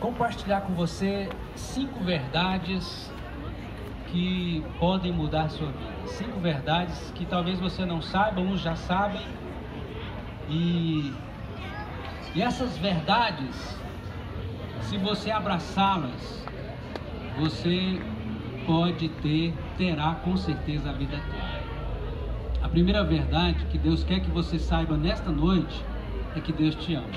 compartilhar com você 5 verdades que podem mudar a sua vida. 5 verdades que talvez você não saiba, uns já sabem. E essas verdades, se você abraçá-las, você terá com certeza a vida eterna. A primeira verdade que Deus quer que você saiba nesta noite é que Deus te ama.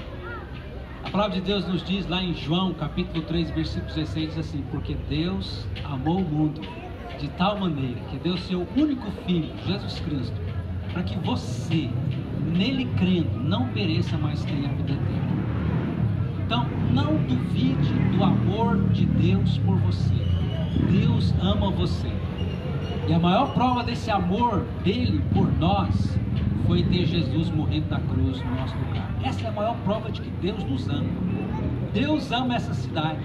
A palavra de Deus nos diz lá em João capítulo 3, versículo 16, diz assim: porque Deus amou o mundo de tal maneira que deu seu único Filho, Jesus Cristo, para que você, nele crendo, não pereça, mas tenha a vida eterna. Então, não duvide do amor de Deus por você. Deus ama você. E a maior prova desse amor dele por nós foi ter Jesus morrendo na cruz no nosso lugar. Essa é a maior prova de que Deus nos ama. Deus ama essa cidade.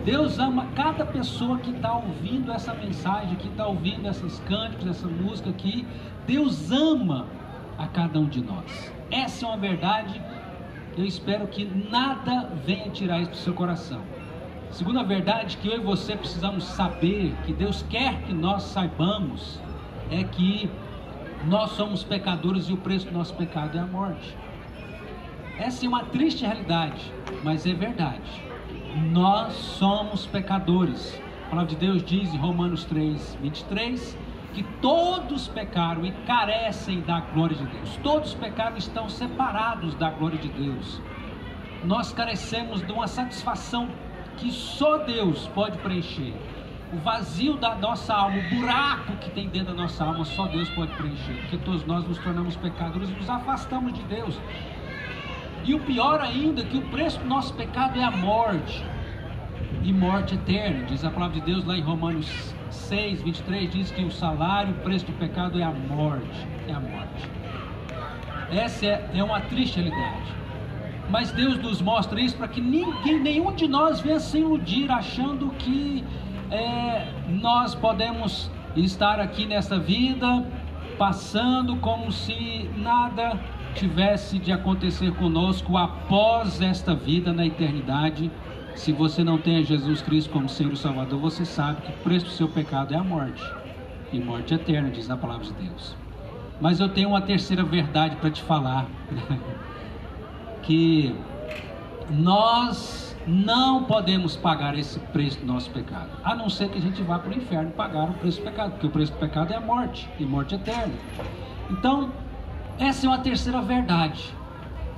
Deus ama cada pessoa que está ouvindo essa mensagem, que está ouvindo esses cânticos, essa música aqui. Deus ama a cada um de nós. Essa é uma verdade. Eu espero que nada venha tirar isso do seu coração. Segunda verdade que eu e você precisamos saber, que Deus quer que nós saibamos, é que nós somos pecadores e o preço do nosso pecado é a morte. Essa é uma triste realidade, mas é verdade. Nós somos pecadores. A palavra de Deus diz em Romanos 3, 23, que todos pecaram e carecem da glória de Deus. Todos pecaram e estão separados da glória de Deus. Nós carecemos de uma satisfação que só Deus pode preencher. O vazio da nossa alma, o buraco que tem dentro da nossa alma, só Deus pode preencher, porque todos nós nos tornamos pecadores e nos afastamos de Deus. E o pior ainda, que o preço do nosso pecado é a morte, e morte eterna. Diz a palavra de Deus lá em Romanos 6, 23, diz que o salário, o preço do pecado é a morte. É a morte. Essa é uma triste realidade. Mas Deus nos mostra isso para que nenhum de nós venha se iludir achando que nós podemos estar aqui nessa vida passando como se nada tivesse de acontecer conosco após esta vida na eternidade. Se você não tem a Jesus Cristo como Senhor e Salvador, você sabe que o preço do seu pecado é a morte, e morte eterna, diz a palavra de Deus. Mas eu tenho uma terceira verdade para te falar, que nós não podemos pagar esse preço do nosso pecado, a não ser que a gente vá para o inferno pagar o preço do pecado, porque o preço do pecado é a morte, e morte eterna. Então, essa é uma terceira verdade.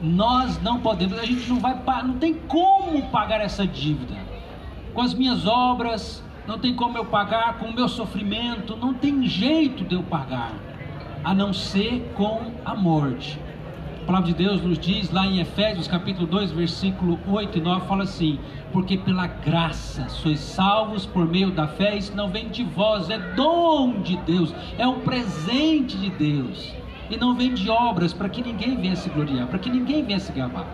Nós não podemos, a gente não tem como pagar essa dívida com as minhas obras, não tem como eu pagar com o meu sofrimento, não tem jeito de eu pagar, a não ser com a morte. A palavra de Deus nos diz lá em Efésios capítulo 2, versículo 8 e 9, fala assim: porque pela graça sois salvos por meio da fé, isso não vem de vós, é dom de Deus, é um presente de Deus, e não vem de obras, para que ninguém venha se gloriar, para que ninguém venha se gabar.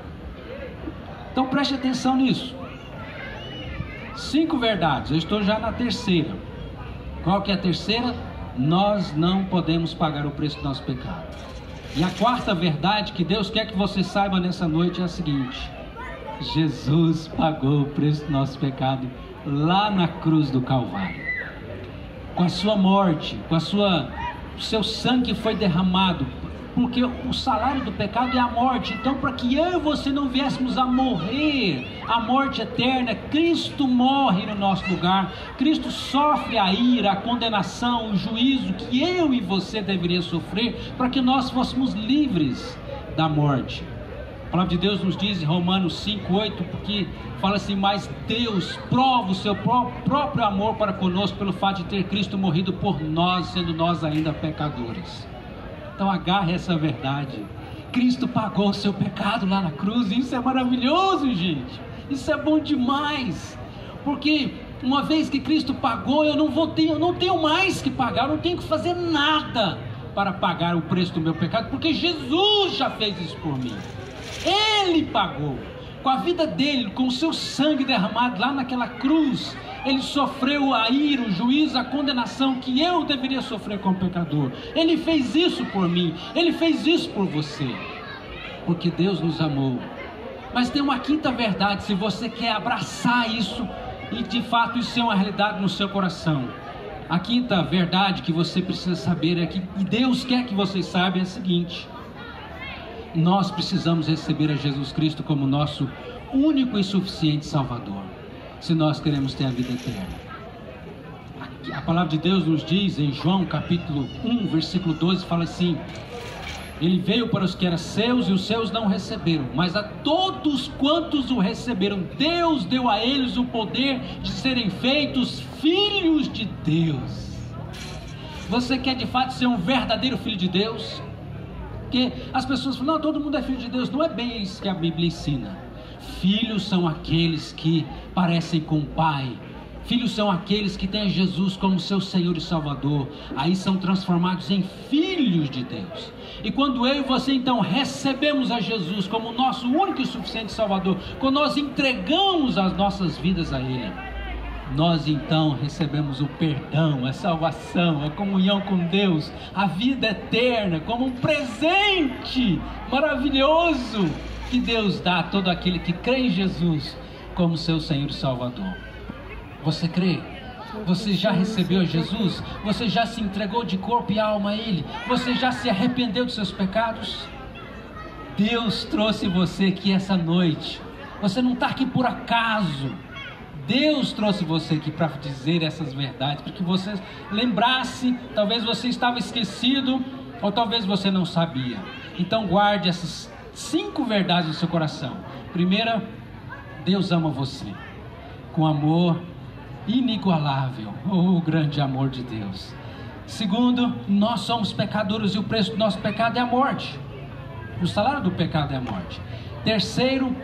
Então preste atenção nisso. 5 verdades, eu estou já na terceira. Qual que é a terceira? Nós não podemos pagar o preço do nosso pecado. E a quarta verdade que Deus quer que você saiba nessa noite é a seguinte: Jesus pagou o preço do nosso pecado lá na cruz do Calvário. Com a sua morte, o seu sangue foi derramado, porque o salário do pecado é a morte. Então, para que eu e você não viéssemos a morrer a morte eterna, Cristo morre no nosso lugar. Cristo sofre a ira, a condenação, o juízo que eu e você deveria sofrer, para que nós fôssemos livres da morte. A palavra de Deus nos diz em Romanos 5:8, porque fala assim: mas Deus prova o seu próprio amor para conosco pelo fato de ter Cristo morrido por nós, sendo nós ainda pecadores. Então agarre essa verdade. Cristo pagou o seu pecado lá na cruz, e isso é maravilhoso, gente. Isso é bom demais, porque uma vez que Cristo pagou, eu não tenho mais que pagar, eu não tenho que fazer nada para pagar o preço do meu pecado, porque Jesus já fez isso por mim. Ele pagou, com a vida dele, com o seu sangue derramado lá naquela cruz. Ele sofreu a ira, o juízo, a condenação que eu deveria sofrer como pecador. Ele fez isso por mim, ele fez isso por você, porque Deus nos amou. Mas tem uma quinta verdade, se você quer abraçar isso e de fato isso é uma realidade no seu coração. A quinta verdade que você precisa saber é que e Deus quer que você saiba é a seguinte: nós precisamos receber a Jesus Cristo como nosso único e suficiente Salvador, se nós queremos ter a vida eterna. A palavra de Deus nos diz em João capítulo 1, versículo 12, fala assim: Ele veio para os que eram seus e os seus não receberam, mas a todos quantos o receberam, Deus deu a eles o poder de serem feitos filhos de Deus. Você quer de fato ser um verdadeiro filho de Deus? Porque as pessoas falam, não, todo mundo é filho de Deus. Não é bem isso que a Bíblia ensina. Filhos são aqueles que parecem com o Pai. Filhos são aqueles que têm Jesus como seu Senhor e Salvador. Aí são transformados em filhos de Deus. E quando eu e você então recebemos a Jesus como nosso único e suficiente Salvador, quando nós entregamos as nossas vidas a Ele, nós então recebemos o perdão, a salvação, a comunhão com Deus, a vida eterna, como um presente maravilhoso que Deus dá a todo aquele que crê em Jesus como seu Senhor e Salvador. Você crê? Você já recebeu Jesus? Você já se entregou de corpo e alma a Ele? Você já se arrependeu dos seus pecados? Deus trouxe você aqui essa noite. Você não está aqui por acaso. Deus trouxe você aqui para dizer essas verdades, para que você lembrasse. Talvez você estava esquecido, ou talvez você não sabia. Então guarde essas 5 verdades no seu coração. Primeira, Deus ama você com amor inigualável, o grande amor de Deus. Segundo, nós somos pecadores e o preço do nosso pecado é a morte. O salário do pecado é a morte. Terceiro,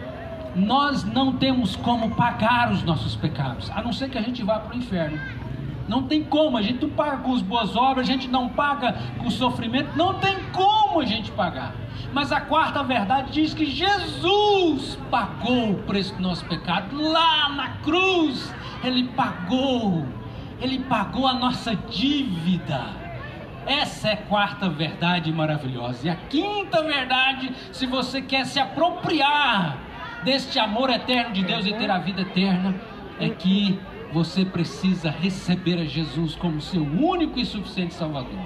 nós não temos como pagar os nossos pecados, a não ser que a gente vá para o inferno. Não tem como, a gente não paga com as boas obras, a gente não paga com sofrimento, não tem como a gente pagar. Mas a quarta verdade diz que Jesus pagou o preço do nosso pecado, lá na cruz. Ele pagou a nossa dívida. Essa é a quarta verdade maravilhosa. E a quinta verdade, se você quer se apropriar deste amor eterno de Deus e ter a vida eterna, é que você precisa receber a Jesus como seu único e suficiente Salvador.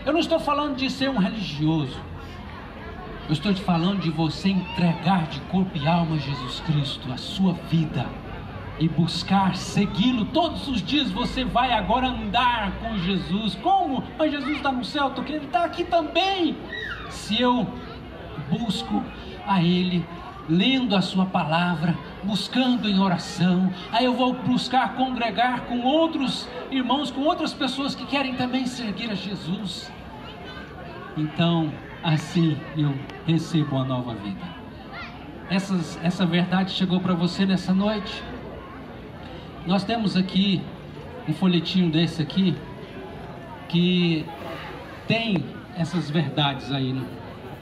Eu não estou falando de ser um religioso. Eu estou te falando de você entregar de corpo e alma a Jesus Cristo, a sua vida, e buscar segui-lo todos os dias. Você vai agora andar com Jesus. Como? Mas Jesus está no céu, estou querendo, ele está aqui também. Se eu busco a Ele, lendo a sua palavra, buscando em oração, aí eu vou buscar congregar com outros irmãos, com outras pessoas que querem também seguir a Jesus. Então, assim eu recebo uma nova vida. Essa verdade chegou para você nessa noite? Nós temos aqui um folhetinho desse aqui, que tem essas verdades aí, né?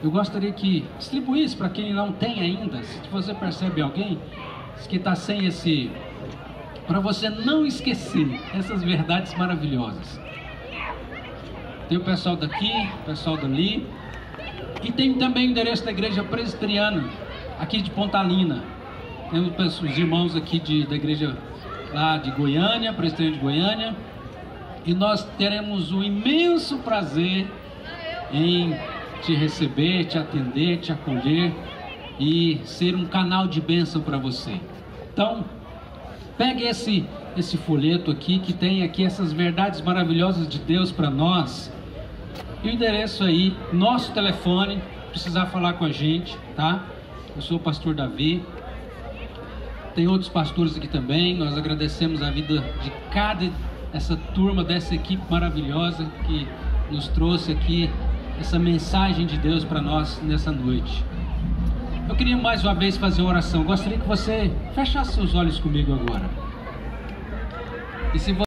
Eu gostaria que distribuísse para quem não tem ainda. Se você percebe alguém que está sem esse, para você não esquecer essas verdades maravilhosas. Tem o pessoal daqui, o pessoal dali, e tem também o endereço da igreja presbiteriana aqui de Pontalina. Tem os irmãos aqui da igreja lá de Goiânia, presbiteriana de Goiânia, e nós teremos o imenso prazer em te receber, te atender, te acolher e ser um canal de bênção para você. Então, pegue esse folheto aqui, que tem aqui essas verdades maravilhosas de Deus para nós, e o endereço aí, nosso telefone, precisar falar com a gente, tá? Eu sou o pastor Davi, tem outros pastores aqui também. Nós agradecemos a vida de essa turma, dessa equipe maravilhosa que nos trouxe aqui essa mensagem de Deus para nós nessa noite. Eu queria mais uma vez fazer uma oração. Gostaria que você fechasse seus olhos comigo agora. E se você